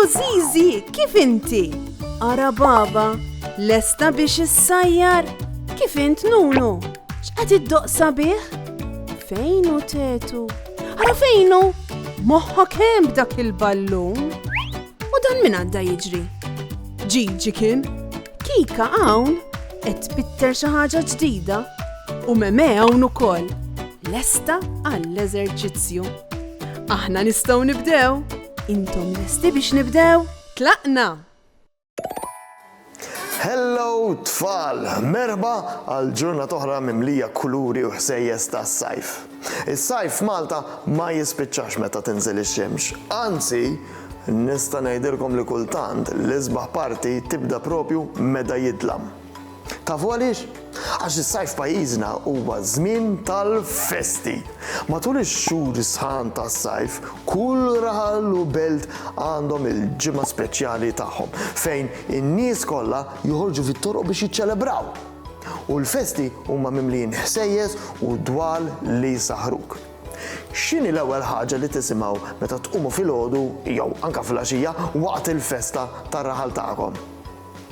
Zizi, kif inti? Ara baba, lesta biex issajjar? Kif int Nunu? X'qed iddoqsa bih? Fejnu tetu? Ara fejnu? Moħħok hemm b'dak il-ballun? U dan min għadda jiġri? Ġiġi kien? Kika hawn qed tbitter xi ħaġa ġdida u Meme hawn ukoll. Lesta għall-eżerċizzju. Aħna nistgħu nibdew. Intom lesti biex nibdew? Tlaqna! Hello tfal, merba għal ġurnata oħra mimlija kuluri u ħsejjes tas-sajf. Is-sajf Malta ma jispiċċax meta tinżel ix-xemx. Anzi, nista' ngħidilkom li kultant l-isbaħ parti tibda propju meta jidlam. Tafu għaliex? Għax is-sajf pajjiżna huwa żmien tal-festi. Matul ix-xhur sħan tas-sajf, kull raħal u belt għandhom il-ġimgħa speċjali tagħhom fejn in-nies kollha joħorġu fit-toroq biex jiċċelebraw. U l-festi huma mimlijin ħsejjes u dwal li saħruk. X'inhi l-ewwel ħaġa li tisimgħu meta tqumu filgħodu jew anke filgħaxija waqt il-festa tar-raħal tagħkom?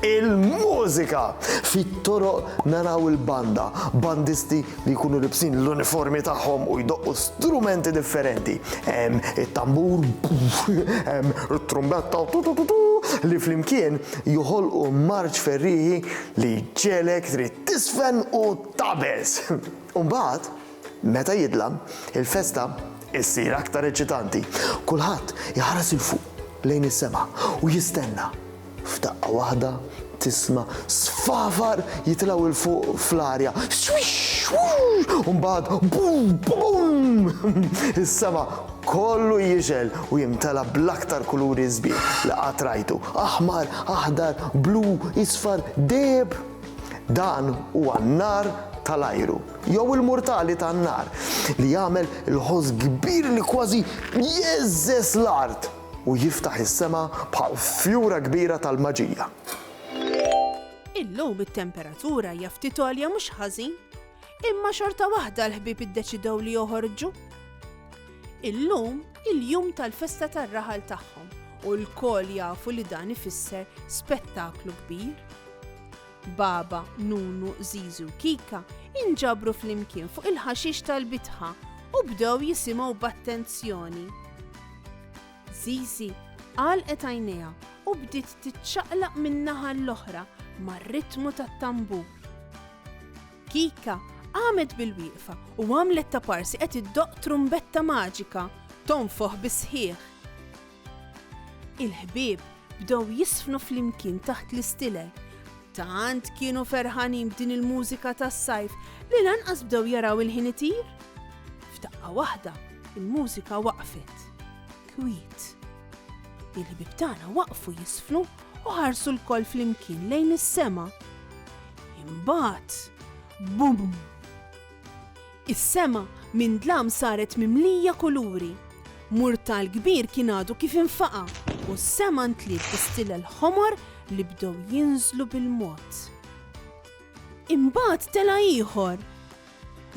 Il-mużika! Fit-toroq naraw il-banda, bandisti li jkunu libsin l-uniformi tagħhom u jdoqqu strumenti differenti. Hemm it-tambur, hemm it-trumbetta li flimkien joħolqu marċ ferriħi li ġelek trid tisfen u tabes. Umbagħad, meta jidlam, il-festa issir aktar eċitanti. Kulħadd jaħares il fuq lejn is-sema u jistenna. F'daqqa waħda tisma' sfafar jitlgħu il fuq fl-arja. Umbagħad bum bum! Is-sema kollu jixel u jimtela bl-aktar kuluri sbieħ li qatt rajtu. Aħmar, aħdar, blu, isfar, deheb. Dan huwa n-nar tal-ajru, jew il-murtali tan-nar li jagħmel il-ħoss kbir li kważi jeżżes l-art u jiftaħ is-sema bħal fjura kbira tal-maġija. Illum it-temperatura hija ftit għolja mhux ħażin, imma xorta waħda l-ħbieb iddeċidew li joħorġu. Illum il-jum tal-festa tar-raħal tagħhom u l-kol jafu li dan ifisser spettaklu kbir. Baba, Nunu, Zizu u Kika inġabru flimkien fuq il-ħaxix tal-bitħa u bdew jisimgħu b'attenzjoni. Zizi għalqet għajnejha u bdiet titċaqlaq min-naħa l-oħra mar-ritmu tat-tambur. Kika qamet bil-wieqfa u għamlet ta' parsi qed iddoqq trumbetta maġika tonfoħ bi-sħiħ. Il-ħbieb bdew jisfnu flimkien taħt l-istilel. Tant kienu ferħanin b'din il-mużika tas-sajf li lanqas bdew jaraw il-ħin itir. F'daqqa waħda il-mużika waqfet. Kwiet. Il-ħbieb tagħna waqfu jisfnu u ħarsu l-koll flimkien lejn is-sema. Imbagħad bum! Is-sema minn dlam saret mimlija kuluri. Murtal kbir kien għadu kif infaqa' u s-sema ntliet bistilel ħomor li bdew jinżlu bil-mod. Imbagħad tela ieħor.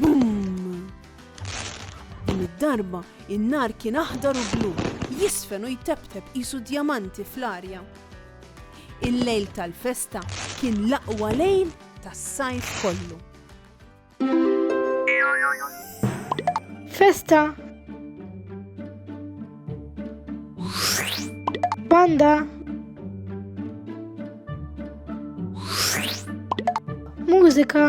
Bum! Din id-darba in-nar kien aħdar u blu, jisfen u jtebteb qisu djamanti fl-arja. Il-lejl tal-festa kien l-aqwa lejl tas-sajf kollu. Festa. Banda. Mużika.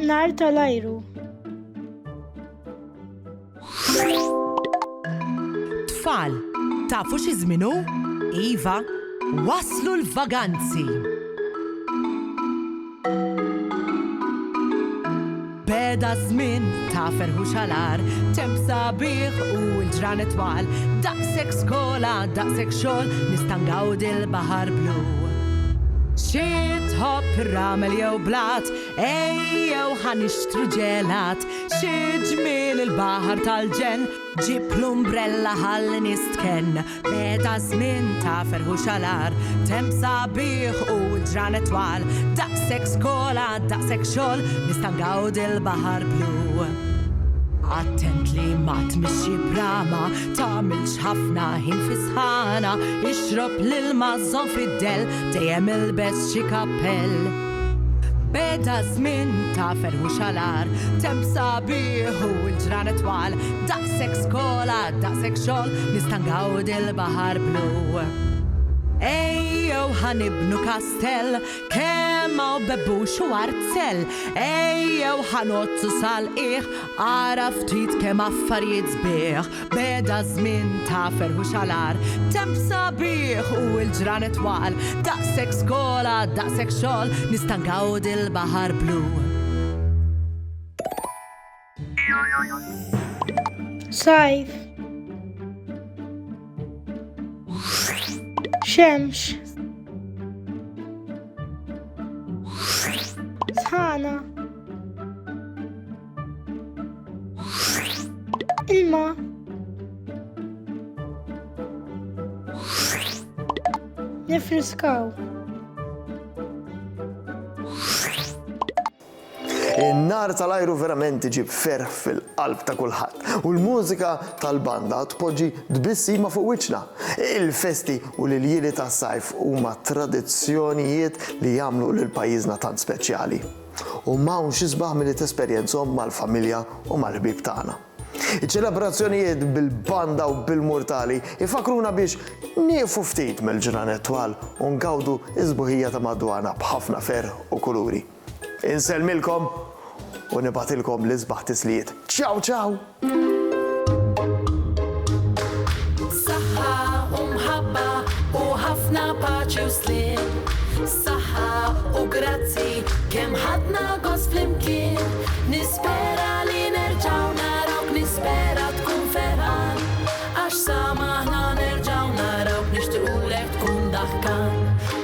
Nar tal-ajru. Tfal, tafu xi żmien hu? Iva, waslu l-vaganzi. Beda żmien ta' ferħu xalar, temp sabiħ u l-ġran twal, daqshekk skola, daqshekk xogħol, nista' ngawdi l-baħar blu. Xi tħobb ramel jew blat, ejjew ħanixtru ġelat, xi ġmiel il-baħar tal-ġen, ġib l-umbrella ħalli nistken. Beda żmien ta' ferħu xalar, temp sabiħ u l-ġran twal, daqshekk skola, daqshekk xogħol, nista' ngawdi l-baħar blu. attent li ma tmixxi brama, tagħmilx ħafna ħin fi sħana, ixrob l-ilma żomm fid-del, dejjem ilbes xi kappell. Beda żmien ta' ferħu xalar, temp sabiħ u l-ġran twal, daqshekk skola, daqshekk xogħol, nista' ngawdi l-baħar blu. Ejjew ħanibnu kastell, kemm hawn bebbux u artzell, ejjew ħanozzu sal-qiegħ, ara ftit kemm affarijiet sbieħ. Beda żmien ta' ferħu xalar, temp sabiħ u l-ġran twal, daqshekk skola, daqshekk xogħol, nista' ngawdi l-baħar blu. Sajf. Xemx. Sħana. Ilma. Nifriskaw. In-nar tal-ajru verament iġib ferħ fil-qalb ta' kulħadd u l-mużika tal-banda tpoġġi tbissima fuq wiċċna. Il-festi u l-iljili tas-sajf huma tradizzjonijiet li jagħmlu lil pajjiżna tant speċjali. U m'hawnx isbaħ milli tesperjenzhom mal-familja u mal-ħbieb tagħna. Iċ-ċelebrazzjonijiet bil-banda u bil-murtali ifakruna biex nieqfu ftit mill-ġranet twal u ngawdu iż-sbuħija ta' madwana b'ħafna ferħ u kuluri. Inselmilkom u nibatilkom l-isbaħ tislijiet. Ciao, ciao! Saħħa u mħabba u ħafna paċi u slim. Saħħa u grazzi kemm ħadna gost flimkien. Nispera li nerġaw narawk, nispera tkun ferħan. Għax samaħna nerġaw narawk, nixtiequlek tkun daħkan.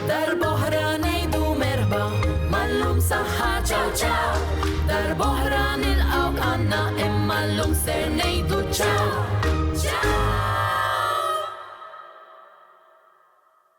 Darb'oħra ngħidu merba, mallum saħħa ciao ciao. Darb'oħra nilqawk għandna imma llum ser ngħidu ciao.